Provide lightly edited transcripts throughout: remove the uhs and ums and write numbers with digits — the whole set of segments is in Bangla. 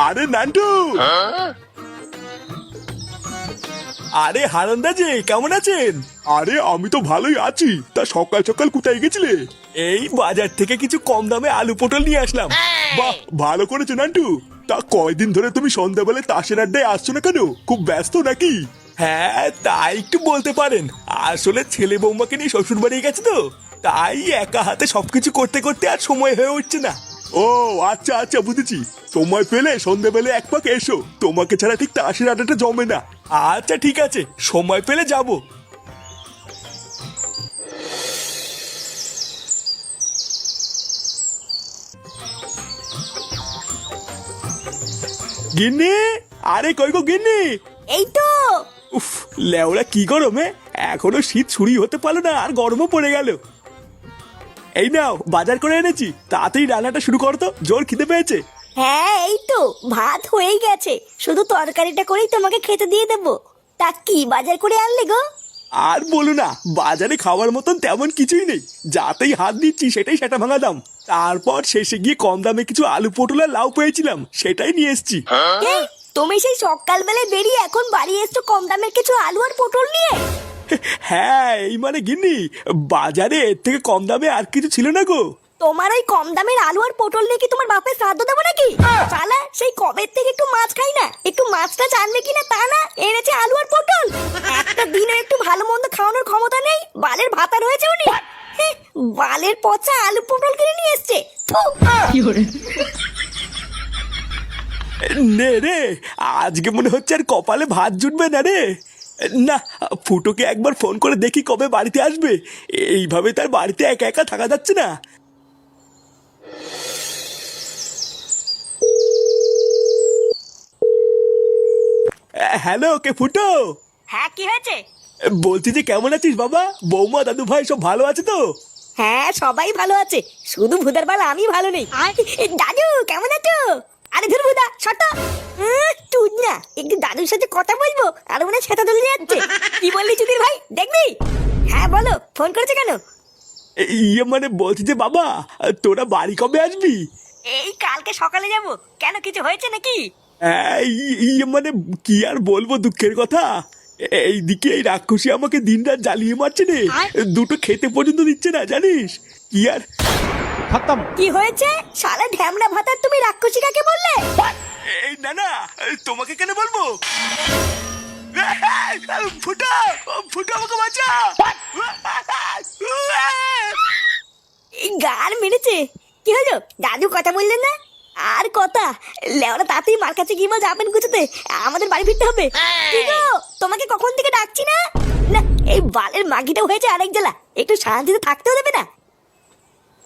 আরে নান্টু, আরে হারান্দা যে কেমন আছেন? আরে আমি তো ভালোই আছি। তা সকাল সকাল কোথায় গেছিলে? এই বাজার থেকে কিছু কম দামে আলু পটল নিয়ে আসলাম। বাহ, ভালো করেছো নান্টু। তা কয়দিন ধরে তুমি সন্ধ্যাবেলায় তাসের আড্ডায় আসছো না কেন? খুব ব্যস্ত নাকি? হ্যাঁ, তাই একটু বলতে পারেন। আসলে ছেলে বৌমাকে নিয়ে শ্বশুর বাড়ি গেছে তো, তাই একা হাতে সবকিছু করতে করতে আর সময় হয়ে উঠছে না। ও আচ্ছা আচ্ছা, বুঝেছি। সময় পেলে সন্ধ্যাবেলা এক পাক এসো, তোমাকে ছাড়া ঠিক তাসের আড্ডাটা জমে না। আচ্ছা ঠিক আছে, সময় পেলে যাব। গিন্নি, আরে কই গো গিন্নি? এই তো। উফ, লেওড়া কি গরমে, এখনো শীত ছুরি হতে পারলো না আর গরমও পড়ে গেল। এই নাও বাজার করে এনেছি, তাড়াতাড়ি রান্নাটা শুরু করো তো, জোর খিদে পেয়েছে। হ্যাঁ এই তো ভাত হয়েই গেছে, শুধু তরকারিটা করেই তোমাকে খেতে দিয়ে দেবো। তা কি বাজার করে আনলে গো? আর বলো না, বাজারে খাওয়ার মতন তেমন কিছুই নেই। যাতেই হাত দিচ্ছি সেটাই সেটা ভাঙা দাম। তারপর শেষে গিয়ে কম দামে কিছু আলু পটল আর লাউ পেয়েছিলাম, সেটাই নিয়ে এসছি। এই, তুমি সেই সকালবেলায় বেরিয়ে এখন বাড়ি এসছো কম দামের কিছু আলু আর পটল নিয়ে? হ্যাঁ, এই মানে গিন্নি, বাজারে এর থেকে কম দামে আর কিছু ছিল না গো। তোমার ওই কম দামের আলু আর পটল নিয়ে কি তোমার বাপের শ্রাদ্ধ দেবো নাকি? শালা সেই কবের থেকে একটু মাছ খাই না, একটু মাছটা জানবে কিনা তা না, এনেছে আলু আর পটল। একটা দিনে একটু ভালো মন্দ খাওয়ানোর ক্ষমতা নেই, বালের ভাতার হয়েছে উনি। হেহ, বালের পচা আলু পটল কিনে নিয়ে এসছে। থু। নে রে, আজকে মনে হচ্ছে আর কপালে ভাত জুটবে না রে। না, ফুটোকে একবার ফোন করে দেখি কবে বাড়িতে আসবে। এইভাবে তার বাড়িতে একা একা থাকা যাচ্ছে না। হ্যালো, কে ফুটো? হ্যাঁ কি হয়েছে? বলছি যে কেমন আছিস বাবা? বৌমা দাদু ভাই সব ভালো আছে তো? হ্যাঁ সবাই ভালো আছে, শুধু ভুদার বাল আমি ভালো নেই। দাদু কেমন আছো? আরে ধর ভুদা শত। তুই না একটু দাদুর সাথে কথা বলবো, আর মনে সেটা দলে যাচ্ছে। কি বললি চুদির ভাই, দেখবি? হ্যাঁ বলো, ফোন করেছে কেন? ইয়ে মানে বলছি যে বাবা, তোরা বাড়ি কবে আসবি? এই কালকে সকালে যাব। কেন কিছু হয়েছে নাকি? ইয়ে মানে কি আর বলবো, দুঃখের কথা। এইদিকে এই রাক্ষসী আমাকে দিন রাত জ্বালিয়ে মারছে রে। দুটো খেতে পর্যন্ত দিচ্ছে না, জানিস? কি আর খতম। কি হয়েছে? শালা ঢ্যামনা ভাতার তুমি রাক্ষসী কাকে বললে? এই না না, তোমাকে কেন বলবো? ফুটা, ফুটা আমাকে বাঁচা। এই গান মেরেছে। কি হলো দাদু, কথা বললেন না? আর কথা লেওরা, তাতেই মার কাছে গিয়ে যাবেন গুছোতে, আমাদের বাড়ি ফিরতে হবে। কি গো, তোমাকে কখন থেকে ডাকছি না? না, এই বালের মাগিটা হয়েছে আরেক জ্বালা, একটু শান্তিতে থাকতেও দেবে না।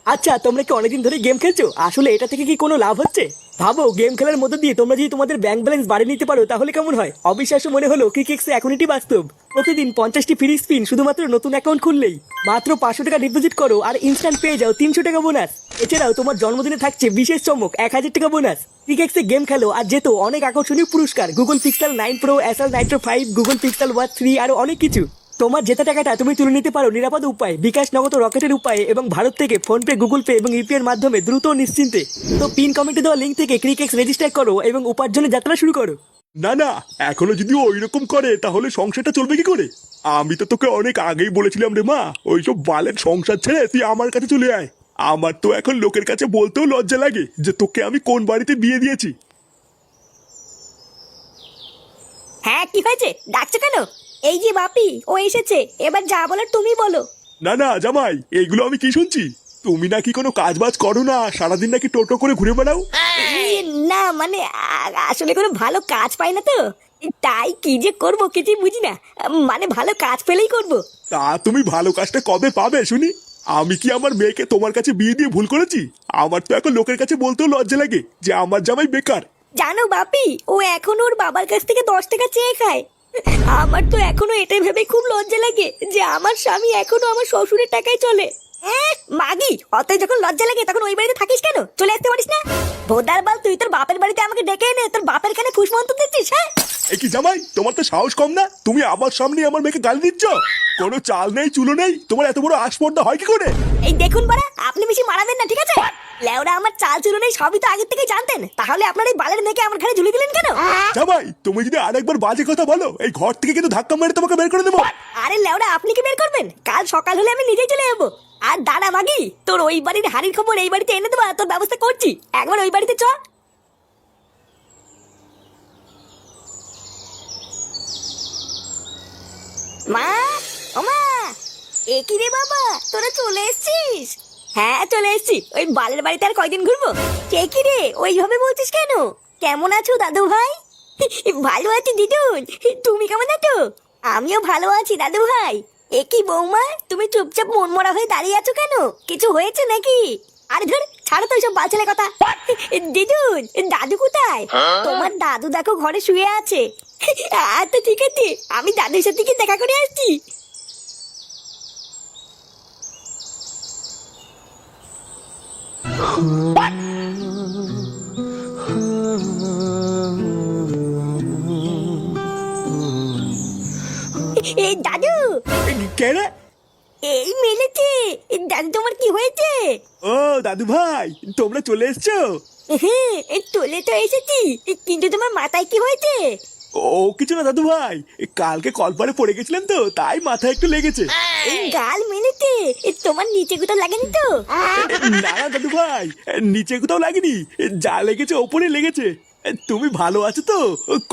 আচ্ছা, তোমরা কি অনেকদিন ধরে গেম খেলছো? আসলে এটা থেকে কি কোনো লাভ হচ্ছে? ভাবো, গেম খেলার মধ্যে দিয়ে তোমরা যদি তোমাদের ব্যাংক ব্যালেন্স বাড়িয়ে নিতে পারো তাহলে কেমন হয়? অবিশ্বাস্য মনে হলো ক্রিকেক্সে এখন এটি বাস্তব। প্রতিদিন 50টি ফ্রি স্পিন শুধুমাত্র নতুন অ্যাকাউন্ট খুললেই। মাত্র 500 টাকা ডিপোজিট করো আর ইনস্ট্যান্ট পেয়ে যাও 300 টাকা বোনাস। এছাড়াও তোমার জন্মদিনে থাকছে বিশেষ চমক, 1000 টাকা বোনাস। ক্রিকেক্সে গেম খেলো আর যেত অনেক আকর্ষণীয় পুরস্কার, Google Pixel 9 Pro, Acer Nitro 5, Google Pixel Watch 3 আরো অনেক কিছু। তোমার জেতা টাকাটা তুমি তুলে নিতে পারো নিরাপদ উপায়ে, বিকাশ, নগদ, রকেটের উপায়ে এবং ভারত থেকে ফোনপে, গুগল পে এবং ইউপিআই এর মাধ্যমে দ্রুত ও নিশ্চিন্তে। তো পিন কমেন্টে দেওয়া লিঙ্ক থেকে ক্রিকেক্স রেজিস্টার করো এবং উপার্জনের যাত্রা শুরু করো। না না, এখনো যদি ওই রকম করে তাহলে সংসারটা চলবে কি করে? আমি তো তোকে অনেক আগেই বলেছিলাম রে মা, ওইসব বালের সংসার ছেড়ে তুই আমার কাছে চলে আয়। আমার তো এখন লোকের কাছে বলতেও লজ্জা লাগে যে তোকে আমি কোন বাড়িতে বিয়ে দিয়েছি। হ্যাঁ কি হয়েছে, ডাকছো কেন? এই যে বাপি, ও এসেছে, এবার যা বলার তুমি বলো। না না জামাই, এইগুলো আমি কি শুনছি? তুমি নাকি কোনো কাজ বাজ করো না, সারাদিন নাকি টোটো করে ঘুরে বেড়াও। না মানে আসলে কোনো ভালো কাজ পাই না তো, তাই কি যে করবো কিছুই বুঝি না। মানে ভালো কাজ পেলেই করবো। তা তুমি ভালো কাজটা কবে পাবে শুনি? আমি কি আমার মেয়েকে তোমার কাছে বিয়ে দিয়ে ভুল করেছি? আমার তো এখন লোকের কাছে বলতেও লজ্জা লাগে যে আমার জামাই বেকার। জানো বাপি, ও এখনো ওর বাবার কাছ থেকে 10 টাকা চেয়ে খায়। আমার তো এখনো এটাই ভেবে খুব লজ্জা লাগে যে আমার স্বামী এখনো আমার শ্বশুরের টাকায় চলে। মাগি, অতই যখন লজ্জা লাগে তখন ওই বাড়িতে থাকিস কেন? চলে আসতে পারিস না? ভোদার বাল, তুই তোর বাপের বাড়িতে আমাকে ডেকে এনে তোর বাপের কানে ফুসমন্ত দিচ্ছিস? হ্যাঁ এ কি জামাই, তোমার তো সাহস কম না? তুমি আমার সামনে আমার মেয়েকে গালি দিচ্ছ? কোনো চাল নেই চুলো নেই, তোমার এত বড় আসপর্দা হয় কি করে? এই দেখুন বাড়া, আপনি বেশি মারাবেন না, ঠিক আছে? লেওরা আমার চাল চুলো নেই সবই তো আগের থেকে জানতেন, তাহলে আপনার এই বালের মেয়েকে আমার ঘরে ঝুলে দিলেন কেন? জামাই, তুমি যদি আরেকবার বাজে কথা বলো, এই ঘর থেকে কিন্তু ধাক্কা মেরে তোমাকে বের করে দেবো। আরে লেওরা, আপনি কি বের করবেন? কাল সকাল হলে আমি নিজেই চলে যাবো। আর দাঁড়া মাগি, তোর ওই বাড়ির হাড়ির খবর এই বাড়িতে এনে দেবো, তোর ব্যবস্থা করছি। একবার ওই বাড়িতে চ। মা, ও মা, এ কি রে বাবা, তোরা চলে এসেছিস? হ্যাঁ চলে এসেছি, ওই বালের বাড়িতে আর কয়দিন ঘুরবো। কে কি রে ওইভাবে বলছিস কেন? কেমন আছো দাদু ভাই? ভালো আছি দিদুন, তুমি কেমন আছো? আমিও ভালো আছি দাদু ভাই। এ কি বৌমা, তুমি চুপচাপ মনমরা হয়ে দাঁড়িয়ে আছো কেন? কিছু হয়েছে নাকি? আরে ধর, ছাড়ো তো সব বাচ্চাদের কথা। দিদুন, দাদু কোথায়? তোমার দাদু দেখো ঘরে শুয়ে আছে। আচ্ছা ঠিক আছে, আমি দাদুর সাথে কি দেখা করে আসছি। এই দাদু, কে রে? এই মেলেছে। দাদু তোমার কি হয়েছে? ও দাদু ভাই, তোমরা চলে এসছো? হ্যাঁ, চলে তো এসেছি, কিন্তু তোমার মাথায় কি হয়েছে? ও কিছু না দাদু ভাই, কালকে কলপারে পড়ে গেছিলাম তো, তাই মাথায় একটু লেগেছে। এই গাল মেলেছে, তোমার নিচে কোথাও লাগেনি তো? না না দাদু ভাই, নিচে কোথাও লাগেনি, যা লেগেছে ওপরে লেগেছে। তুমি ভালো আছো তো?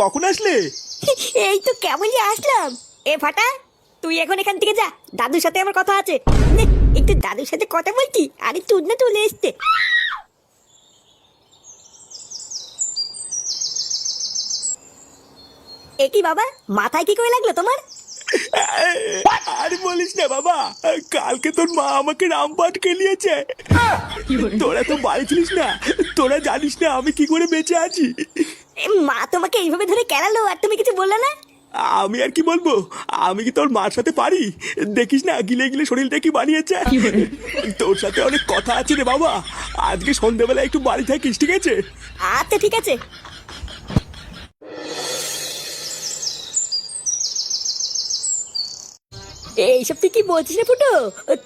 কখন আসলে? এই তো কেমনই আসলাম। এ ফাটা, তুই এখন এখান থেকে যা, দাদুর সাথে আমার কথা আছে। নে, একটু দাদুর সাথে কথা বলছি, আরে তুই না চলে এসছে। এ কি বাবা, মাথায় কি করে লাগলো তোমার? আর বলিস না বাবা, কালকে তোর মা আমাকে রামপাট খেলিয়েছে। তোরা তো বাড়ি ছিলিস না, তোরা জানিস না আমি কি করে বেঁচে আছি। মা তোমাকে এইভাবে ধরে কেলালো আর তুমি কিছু বললে না? আমি আর কি বলবো, আমি কি তোর মার সাথে পারি? দেখিস না গিলে গিলে শরীরটা কি বানিয়েছে। তোর সাথে অনেক কথা আছে রে বাবা, আজকে সন্ধ্যাবেলা একটু বাড়ি থাকিস, ঠিক আছে? আচ্ছা ঠিক আছে। এইসব তুই কি বলছিস রে ফুটো?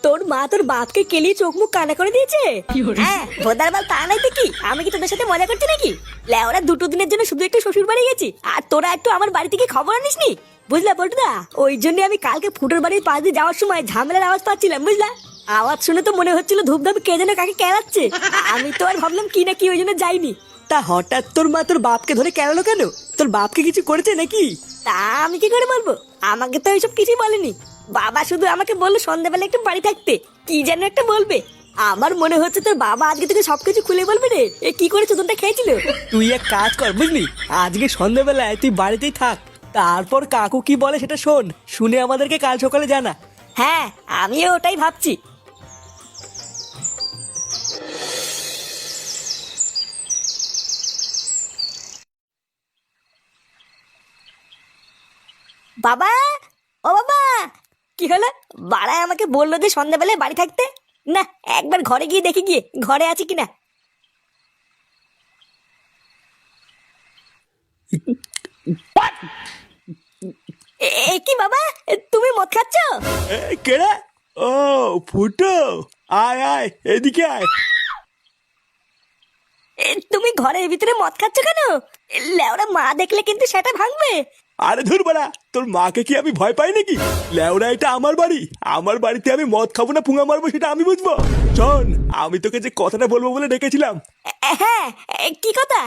তোর মা তোর বাপকে কেলিয়ে চোখ মুখ কানা করে দিয়েছে? হ্যাঁ ভোদার বাল, তা নাই তো কি, আমি কি তোদের সাথে মজা করছি নাকি? লেওরা দুটো দিনের জন্য শুধু একটু শ্বশুর বাড়ি গেছি, আর তোরা একটু আমার বাড়ি থেকে খবর আনিসনি, বুঝলা পল্টুদা? ওই জন্য আমি কালকে ফুটোর বাড়ির পাশ দিয়ে যাওয়ার সময় ঝামেলার আওয়াজ পাচ্ছিলাম, বুঝলা? আওয়াজ শুনে তো মনে হচ্ছিল ধূপধাপ কে যেন কাকে কেলাচ্ছে। আমি তো আর ভাবলাম কি না কি, ওই জন্য যাইনি। তা হঠাৎ তোর মা তোর বাপকে ধরে কেলালো কেন? তোর বাপকে কিছু করেছে নাকি? তা আমি কি করে বলবো, আমাকে তো এইসব কিছুই বলেনি। বাবা শুধু আমাকে বললো সন্ধ্যাবেলা একটু বাড়ি থাকতে, কি যেন একটা বলবে। আমার মনে হচ্ছে তোর বাবা আজকে থেকে সবকিছু খুলে বলবে রে। এ কি করে চোদনটা খেয়েছিল? তুই এক কাজ কর বুঝলি, আজকে সন্ধ্যাবেলায় তুই বাড়িতেই থাক, তারপর কাকু কি বলে সেটা শোন, শুনে আমাদেরকে কাল সকালে জানা। হ্যাঁ, আমিও ওটাই ভাবছি। বাবা, ও বাবা, কি হলো? বাড়ায় আমাকে বললো যে সন্ধ্যাবেলায় বাড়ি থাকতে। না, একবার ঘরে গিয়ে দেখি গিয়ে ঘরে আছে কিনা। কি বাবা, তুমি মদ খাচ্ছ? কে রে? ও ফুটো, আয় আয় এদিকে আয়। তুমি ঘরের ভিতরে মদ খাচ্ছ কেন? লেওরা মা দেখলে কিন্তু সেটা ভাঙবে। আরে ধুর বাড়া, তোর মাকে কি আমি ভয় পাই নাকি? লেওরা, এটা আমার বাড়ি, আমার বাড়িতে আমি মদ খাবো না পুঙা মারবো সেটা আমি বুঝবো। শোন, আমি তোকে যে কথাটা বলবো বলে ডেকেছিলাম। হ্যাঁ, কি কথা?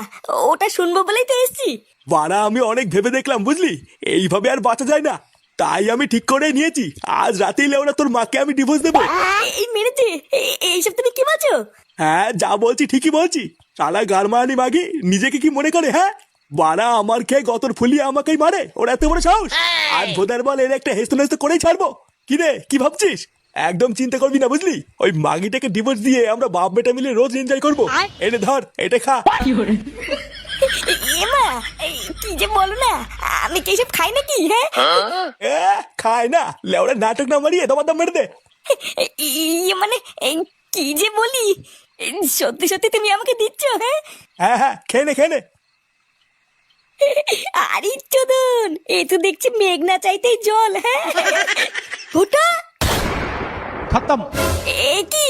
ওটা শুনবো বলেই তো এসেছি। বাড়া, আমি অনেক ভেবে দেখলাম বুঝলি, এইভাবে আর বাঁচা যায় না, তাই আমি ঠিক করে নিয়েছি আজ রাতেই লেওরা তোর মাকে আমি ডিভোর্স দেবো। এই মেরেছে, এইসব তুমি কি বলছো? হ্যাঁ, যা বলছি ঠিকই বলছি। শালা গারমানি মাগি নিজেকে কি মনে করে? হ্যাঁ, বাড়া আমার খেয়ে গতর ফুলিয়ে আমাকেই মারে, ওর এত বড় সাহস। আর ভোদার বল এর একটা হেস্ত নেস্ত করেই ছাড়বো। কি রে, কি ভাবছিস? একদম চিন্তা করবি না বুঝলি, ওই মাগিটাকে ডিভোর্স দিয়ে আমরা বাপ বেটা মিলে রোজ এনজয় করবো। এনে ধর, এটা খা। এমা, কি যে বলো না, আমি কি এসব খাই নাকি? হ্যাঁ, খায় না, লেওরা নাটক না মারিয়ে দমা দম মেরে দে। মানে কি যে বলি, সত্যি সত্যি তুমি আমাকে দিচ্ছ? হ্যাঁ, হ্যাঁ হ্যাঁ, খেয়ে নে খেয়ে নে। আরে চোদন, এ তো দেখছি মেঘ না চাইতেই জল। হ্যাঁ ফুটো, खत्म। এ কি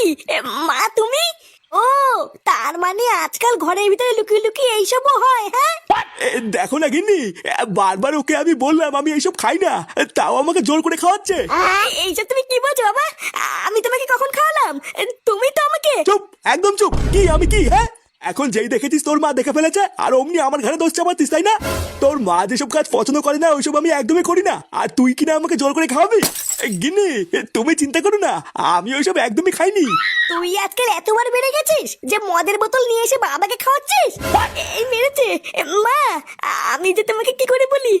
মা তুমি? ও তার মানে আজকাল ঘরের ভিতরে লুকিয়ে লুকিয়ে এইসবও হয়? হ্যাঁ দেখো না গিন্নি, বারবার ওকে আমি বললাম আমি এইসব খাই না, তাও আমাকে জোর করে খাওয়াচ্ছে। এইসব তুমি কি বলছো বাবা? আমি তোমাকে কখন খাওয়ালাম? তুমি তো আমাকে। চুপ, একদম চুপ। কি আমি কি? হ্যাঁ, এখন যেই দেখেছিস তোর মা দেখে ফেলেছে আর অমনি আমার ঘরে দোষ চাপাতিস, তাই না? তোর মা যেসব কাজ পছন্দ করে না ওইসব আমি একদমই করি না, আর তুই কিনা আমাকে জোর করে খাওয়াবি? গিন্নি তুমি চিন্তা করো না, আমি ওইসব একদমই খাইনি। তুই আজকাল এতবার বেড়ে গেছিস যে মদের বোতল নিয়ে এসে বাবাকে খাওয়াচ্ছিস। এই মেরেছে মা, আমি যে তোমাকে কি করে বলি,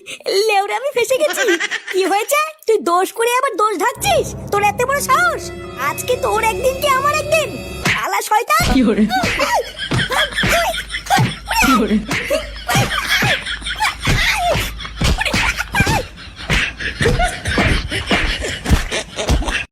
লেওরা আমি ফেসে গেছি। কি হয়েছে? তুই দোষ করে আবার দোষ ঢাকছিস? তোর এত বড় সাহস! আজকে তোর একদিন কি আমার একদিন, শালা শয়তান।